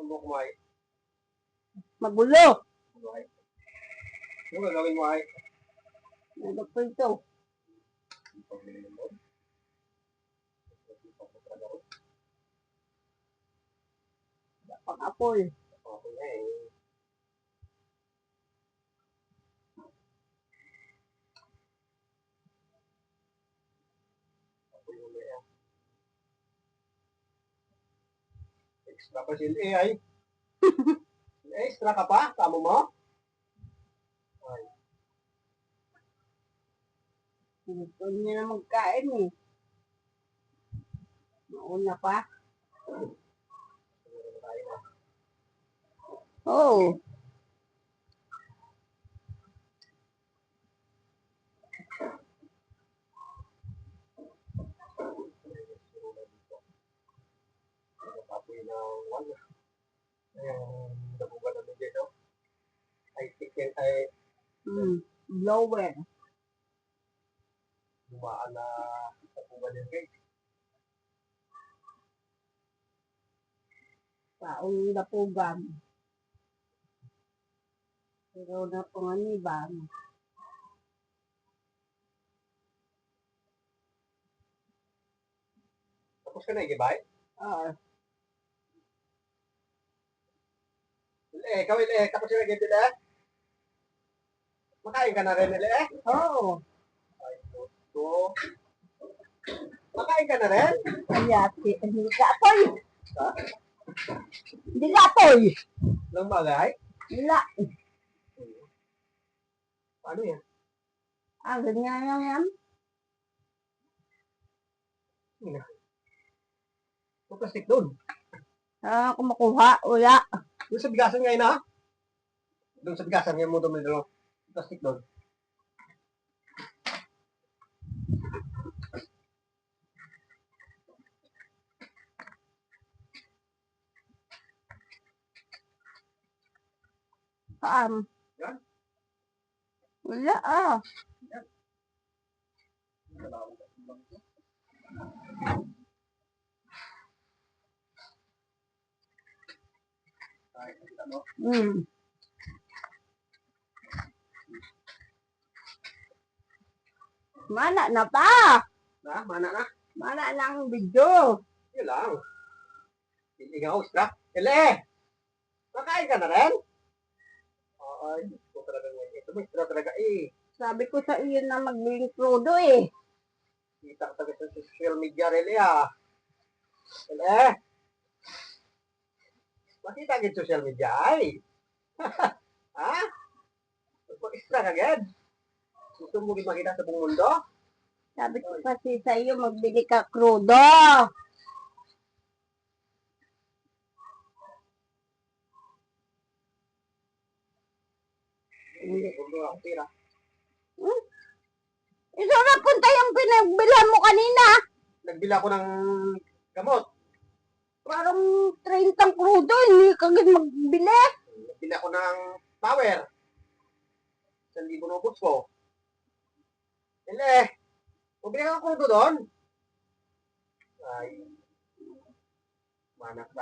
mo kumain? Magulo. Kumain. Ano gagawin mo ay? Ano po ito? Pang-apol. Okay na eh. Extra pa sila eh ay. Extra ka pa? Tama mo? Ay. Gusto niya na magkain eh. Mauna pa. Oo. Oh. Yung dabugan namin dito. Ay, chicken ay Blower. dumaan na dabugan yung cake. Taong dapugan. Pero na panganiban. Tapos ka na, igibay? Oo. Ikaw, tapos ka na, igibay? Makain ka na rin, eh? Oo. Ay, gusto. Makain ka na rin? Ayati. Hindi ka apoy. Ha? Hindi ka apoy. Lang bagay? Wala. Ano yan? Ah, ganyan lang yan. Yung plastic doon. Ah, kung makuha, wala. Doon sa bigasan ngayon, ha? Doon sa bigasan ngayon mo doon may dalawa. Plastic doon. Yan? Wala ah. Mana na pa. Na? Mana na? Mana na ang video. Yun lang. Hindi nga ustra. Ele! Makain ka na rin? Ay, gusto ko talaga ngayon. Ito mo, istra talaga eh. Sabi ko sa iyo na magbiling prodo eh. Kita ka talaga sa social media rin eh ah. Ele! Makita ka social media ay. Ha? Mag-extra ka agad. Gusto mo makita sa buong mundo? Sabi ko kasi sa iyo magbili ka crudo. Hindi. Mundo ako tira. Ito na punta yung pinagbilan mo kanina. Nagbila ko ng gamot. Parang 30 crudo, hindi ka agad magbili. Nagbila ko ng power. 1,000 na ubos ko. Ele! Mabili ka ng krudo doon? Ay. Manak na.